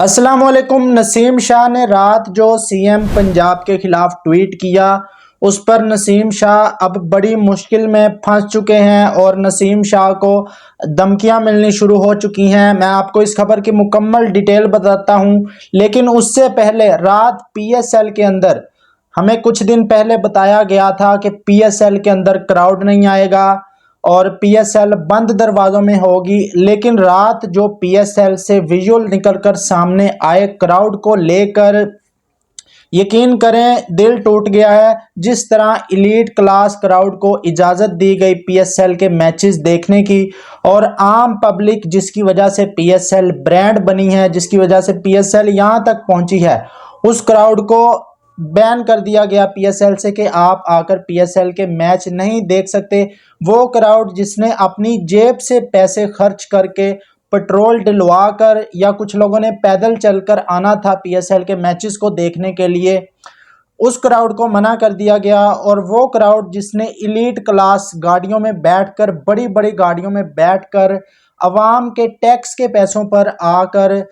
अस्सलाम वालेकुम। नसीम शाह ने रात जो सीएम पंजाब के खिलाफ ट्वीट किया, उस पर नसीम शाह अब बड़ी मुश्किल में फंस चुके हैं और नसीम शाह को धमकियां मिलनी शुरू हो चुकी हैं। मैं आपको इस खबर की मुकम्मल डिटेल बताता हूं, लेकिन उससे पहले रात पीएसएल के अंदर हमें कुछ दिन पहले बताया गया था कि पीएसएल के अंदर क्राउड नहीं आएगा और पीएसएल बंद दरवाजों में होगी। लेकिन रात जो पीएसएल से विजुअल निकलकर सामने आए क्राउड को लेकर, यकीन करें दिल टूट गया है। जिस तरह इलीट क्लास क्राउड को इजाजत दी गई पीएसएल के मैचेस देखने की, और आम पब्लिक जिसकी वजह से पीएसएल ब्रांड बनी है, जिसकी वजह से पीएसएल यहां तक पहुंची है, उस क्राउड को बैन कर दिया गया पीएसएल से कि आप आकर पीएसएल के मैच नहीं देख सकते। वो क्राउड जिसने अपनी जेब से पैसे खर्च करके पेट्रोल डलवा कर या कुछ लोगों ने पैदल चलकर आना था पीएसएल के मैचेस को देखने के लिए, उस क्राउड को मना कर दिया गया। और वो क्राउड जिसने इलीट क्लास गाड़ियों में बैठकर, बड़ी बड़ी गाड़ियों में बैठकर अवाम के टैक्स के पैसों पर आकर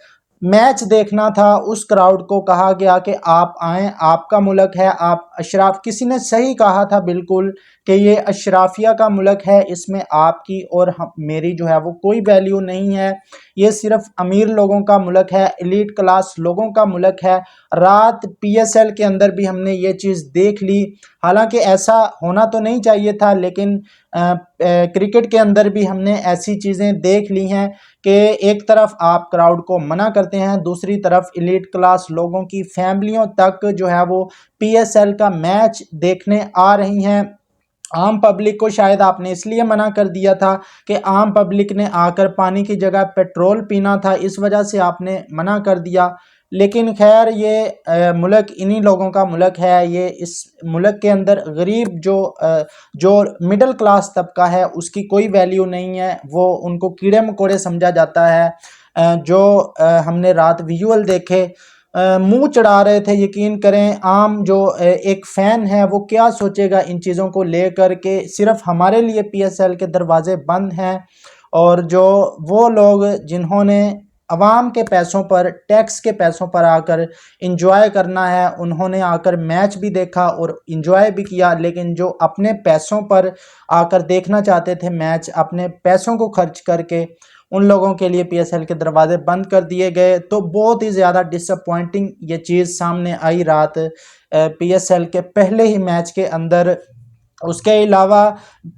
मैच देखना था, उस क्राउड को कहा गया कि आप आएं, आपका मुल्क है। आप अशराफ, किसी ने सही कहा था बिल्कुल कि ये अशराफिया का मुल्क है, इसमें आपकी और मेरी जो है वो कोई वैल्यू नहीं है। ये सिर्फ अमीर लोगों का मुल्क है, एलीट क्लास लोगों का मुल्क है। रात पीएसएल के अंदर भी हमने ये चीज़ देख ली। हालांकि ऐसा होना तो नहीं चाहिए था, लेकिन क्रिकेट के अंदर भी हमने ऐसी चीज़ें देख ली हैं कि एक तरफ आप क्राउड को मना करते हैं, दूसरी तरफ एलीट क्लास लोगों की फैमिलियों तक जो है वो पीएसएल का मैच देखने आ रही हैं। आम पब्लिक को शायद आपने इसलिए मना कर दिया था कि आम पब्लिक ने आकर पानी की जगह पेट्रोल पीना था, इस वजह से आपने मना कर दिया। लेकिन खैर, ये मुल्क इन्हीं लोगों का मुल्क है। ये इस मुल्क के अंदर गरीब जो मिडिल क्लास तबका है उसकी कोई वैल्यू नहीं है, वो उनको कीड़े मकोड़े समझा जाता है। हमने रात विजुअल देखे, मुंह चढ़ा रहे थे। यकीन करें, आम जो एक फ़ैन है वो क्या सोचेगा इन चीज़ों को लेकर के सिर्फ हमारे लिए पीएसएल के दरवाजे बंद हैं, और जो वो लोग जिन्होंने अवाम के पैसों पर, टैक्स के पैसों पर आकर इंजॉय करना है, उन्होंने आकर मैच भी देखा और इंजॉय भी किया। लेकिन जो अपने पैसों पर आकर देखना चाहते थे मैच, अपने पैसों को खर्च करके, उन लोगों के लिए पीएसएल के दरवाजे बंद कर दिए गए। तो बहुत ही ज़्यादा डिसअपॉइंटिंग ये चीज़ सामने आई रात पीएसएल के पहले ही मैच के अंदर। उसके अलावा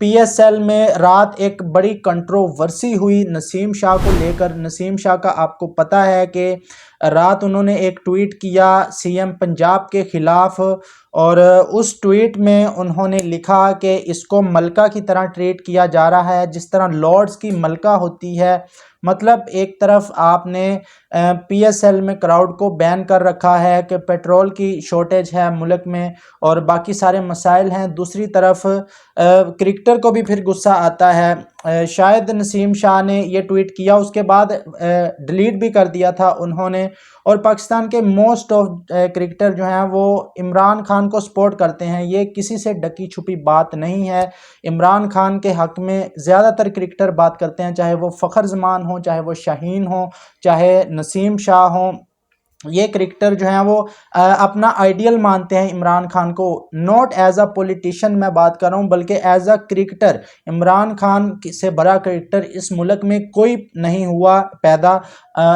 पीएसएल में रात एक बड़ी कंट्रोवर्सी हुई नसीम शाह को लेकर। नसीम शाह का आपको पता है कि रात उन्होंने एक ट्वीट किया सीएम पंजाब के खिलाफ, और उस ट्वीट में उन्होंने लिखा कि इसको मलका की तरह ट्रीट किया जा रहा है, जिस तरह लॉर्ड्स की मलका होती है। मतलब एक तरफ आपने पीएसएल में क्राउड को बैन कर रखा है कि पेट्रोल की शॉर्टेज है मुल्क में और बाकी सारे मसाइल हैं, दूसरी तरफ क्रिकेटर को भी फिर गुस्सा आता है। शायद नसीम शाह ने ये ट्वीट किया, उसके बाद डिलीट भी कर दिया था उन्होंने। और पाकिस्तान के मोस्ट ऑफ क्रिकेटर जो हैं वो इमरान खान को सपोर्ट करते हैं, ये किसी से ढकी छुपी बात नहीं है। इमरान खान के हक़ में ज़्यादातर क्रिकेटर बात करते हैं, चाहे वो फ़खर जमान हो, चाहे वो शाहीन हो, चाहे नसीम शाह हो। ये क्रिकेटर जो हैं वो अपना आइडियल मानते हैं इमरान खान को। नॉट एज अ पॉलिटिशियन मैं बात कर रहा हूँ, बल्कि as a cricketer. Imran Khan से बड़ा क्रिकेटर इस मुल्क में कोई नहीं हुआ पैदा।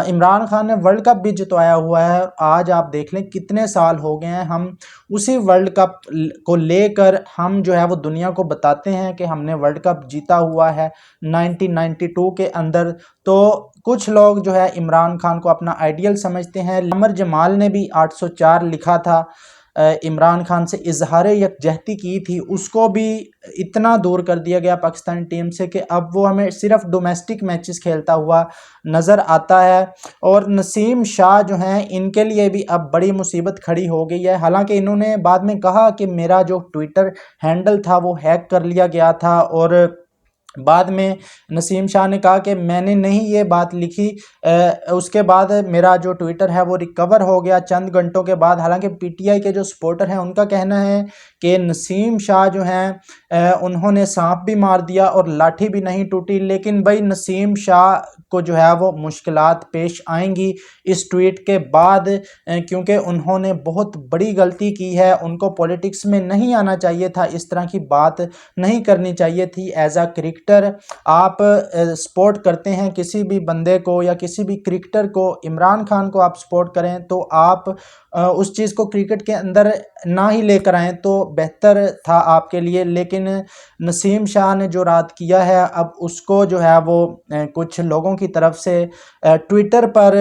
इमरान खान ने वर्ल्ड कप भी जितवाया हुआ है। आज आप देख लें कितने साल हो गए हैं, हम उसी वर्ल्ड कप को लेकर हम जो है वो दुनिया को बताते हैं कि हमने वर्ल्ड कप जीता हुआ है 1992 के अंदर। तो कुछ लोग जो है इमरान खान को अपना आइडियल समझते हैं। अमर जमाल ने भी 804 लिखा था, इमरान खान से इजहार यकजहती की थी, उसको भी इतना दूर कर दिया गया पाकिस्तानी टीम से कि अब वो हमें सिर्फ डोमेस्टिक मैचेस खेलता हुआ नज़र आता है। और नसीम शाह जो हैं, इनके लिए भी अब बड़ी मुसीबत खड़ी हो गई है। हालांकि इन्होंने बाद में कहा कि मेरा जो ट्विटर हैंडल था वो हैक कर लिया गया था, और बाद में नसीम शाह ने कहा कि मैंने नहीं ये बात लिखी। उसके बाद मेरा जो ट्विटर है वो रिकवर हो गया चंद घंटों के बाद। हालांकि पीटीआई के जो सपोर्टर हैं उनका कहना है कि नसीम शाह जो हैं उन्होंने सांप भी मार दिया और लाठी भी नहीं टूटी। लेकिन भाई नसीम शाह को जो है वो मुश्किलात पेश आएंगी इस ट्वीट के बाद, क्योंकि उन्होंने बहुत बड़ी गलती की है। उनको पॉलिटिक्स में नहीं आना चाहिए था, इस तरह की बात नहीं करनी चाहिए थी। एज अ क्रिकेटर आप सपोर्ट करते हैं किसी भी बंदे को या किसी भी क्रिकेटर को, इमरान खान को आप सपोर्ट करें तो आप उस चीज़ को क्रिकेट के अंदर ना ही लेकर आएँ तो बेहतर था आपके लिए। लेकिन नसीम शाह ने जो रात किया है, अब उसको जो है वो कुछ लोगों की तरफ से ट्विटर पर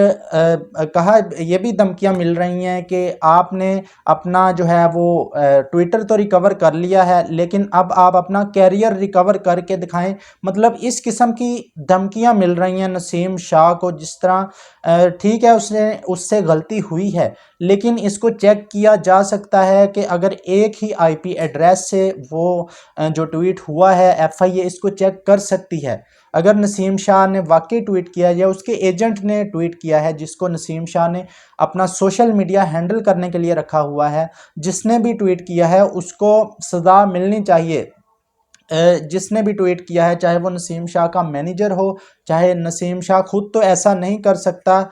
कहा, ये भी धमकियां मिल रही हैं कि आपने अपना जो है वो ट्विटर तो रिकवर कर लिया है लेकिन अब आप अपना कैरियर रिकवर करके दिखाएं। मतलब इस किस्म की धमकियां मिल रही हैं नसीम शाह को। जिस तरह ठीक है उससे गलती हुई है, लेकिन इसको चेक किया जा सकता है कि अगर एक ही आईपी एड्रेस से वो जो ट्वीट हुआ है, एफआईए इसको चेक कर सकती है। अगर नसीम शाह ने वाकई ट्वीट किया या उसके एजेंट ने ट्वीट किया है, जिसको नसीम शाह ने अपना सोशल मीडिया हैंडल करने के लिए रखा हुआ है, जिसने भी ट्वीट किया है उसको सज़ा मिलनी चाहिए। जिसने भी ट्वीट किया है, चाहे वो नसीम शाह का मैनेजर हो, चाहे नसीम शाह खुद तो ऐसा नहीं कर सकता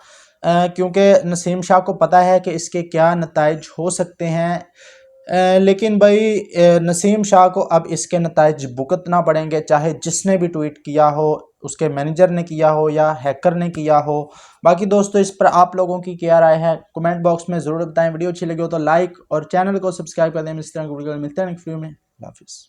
क्योंकि नसीम शाह को पता है कि इसके क्या नताइज हो सकते हैं। लेकिन भाई नसीम शाह को अब इसके नताइज भुगतना पड़ेंगे, चाहे जिसने भी ट्वीट किया हो, उसके मैनेजर ने किया हो या हैकर ने किया हो। बाकी दोस्तों इस पर आप लोगों की क्या राय है कमेंट बॉक्स में ज़रूर बताएं। वीडियो अच्छी लगी हो तो लाइक और चैनल को सब्सक्राइब कर दें। इस तरह की वीडियो मिलते हैं नेक्स्ट वीडियो में। अल्लाह हाफिज़।